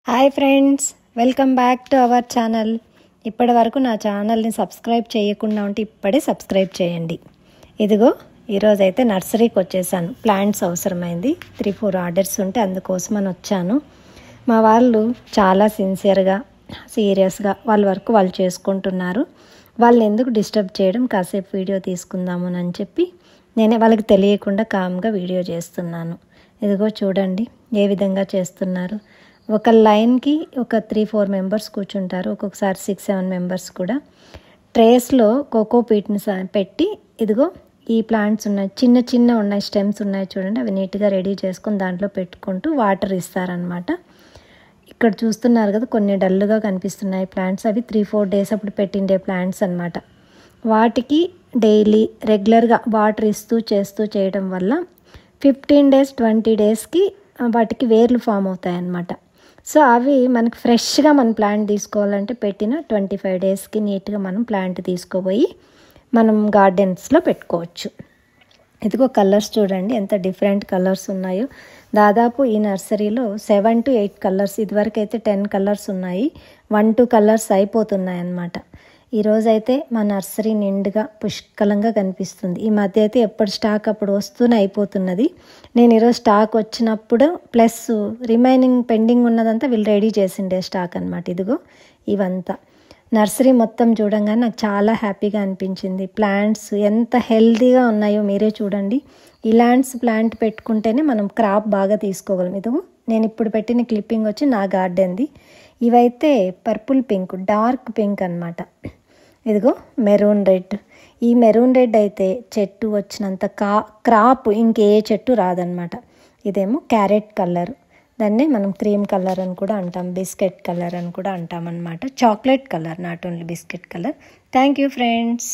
Hi friends, welcome back to our channel. ఇప్పటి వరకు నా ఛానల్ని సబ్స్క్రైబ్ చేయకుండా ఉంటే ఇప్పుడే సబ్స్క్రైబ్ చేయండి. ఇదిగో ఈరోజైతే నర్సరీకి వచ్చేసాను. ప్లాంట్స్ అవసరమైంది, 3-4 ఆర్డర్స్ ఉంటే అందుకోసమని వచ్చాను. మా వాళ్ళు చాలా సిన్సియర్గా సీరియస్గా వాళ్ళ వర్క్ వాళ్ళు చేసుకుంటున్నారు. వాళ్ళని ఎందుకు డిస్టర్బ్ చేయడం, కాసేపు వీడియో తీసుకుందాము అని చెప్పి నేనే వాళ్ళకి తెలియకుండా కామ్గా వీడియో చేస్తున్నాను. ఇదిగో చూడండి ఏ విధంగా చేస్తున్నారు. ఒక లైన్కి ఒక 3-4 మెంబర్స్ కూర్చుంటారు, ఒక్కొక్కసారి 6-7 మెంబర్స్ కూడా. ట్రేస్లో కోకోపీట్ని పెట్టి ఇదిగో ఈ ప్లాంట్స్ ఉన్నాయి, చిన్న చిన్న ఉన్నాయి, స్టెమ్స్ ఉన్నాయి చూడండి, అవి నీట్గా రెడీ చేసుకొని దాంట్లో పెట్టుకుంటూ వాటర్ ఇస్తారనమాట. ఇక్కడ చూస్తున్నారు కదా, కొన్ని డల్గా కనిపిస్తున్నాయి ప్లాంట్స్, అవి 3-4 డేస్ అప్పుడు పెట్టిండే ప్లాంట్స్ అనమాట. వాటికి డైలీ రెగ్యులర్గా వాటర్ ఇస్తూ చేయడం వల్ల 15 డేస్ 20 డేస్కి వాటికి వేర్లు ఫామ్ అవుతాయి అన్నమాట. సో అవి మనకి ఫ్రెష్గా మన ప్లాంట్ తీసుకోవాలంటే పెట్టిన 25 డేస్కి నీట్గా మనం ప్లాంట్ తీసుకోపోయి మనం గార్డెన్స్లో పెట్టుకోవచ్చు. ఇదిగో కలర్స్ చూడండి ఎంత డిఫరెంట్ కలర్స్ ఉన్నాయో. దాదాపు ఈ నర్సరీలో 7 to 8 కలర్స్, ఇదివరకు అయితే 10 కలర్స్ ఉన్నాయి, 1-2 కలర్స్ అయిపోతున్నాయి అన్నమాట. ఈరోజైతే మా నర్సరీ నిండుగా పుష్కలంగా కనిపిస్తుంది. ఈ మధ్య అయితే ఎప్పుడు స్టాక్ అప్పుడు వస్తూనే అయిపోతున్నది. నేను ఈరోజు స్టాక్ వచ్చినప్పుడు ప్లస్ రిమైనింగ్ పెండింగ్ ఉన్నదంతా వీళ్ళు రెడీ చేసిండే స్టాక్ అనమాట. ఇదిగో ఇవంతా నర్సరీ మొత్తం చూడంగానే నాకు చాలా హ్యాపీగా అనిపించింది. ప్లాంట్స్ ఎంత హెల్తీగా ఉన్నాయో మీరే చూడండి. ఇలాంటి ప్లాంట్ పెట్టుకుంటేనే మనం క్రాప్ బాగా తీసుకోగలం. ఇదిగో నేను ఇప్పుడు పెట్టిన క్లిప్పింగ్ వచ్చి నా గార్డెన్ది. ఇవైతే పర్పుల్ పింక్, డార్క్ పింక్ అనమాట. ఇదిగో మెరూన్ రెడ్. ఈ మెరూన్ రెడ్ అయితే చెట్టు వచ్చినంత క్రాప్ ఇంకే చెట్టు రాదనమాట. ఇదేమో క్యారెట్ కలర్, దాన్నే మనం క్రీమ్ కలర్ అని కూడా అంటాం, బిస్కెట్ కలర్ అని కూడా అంటాం అనమాట. Chocolate colour, not only biscuit colour. Thank you friends.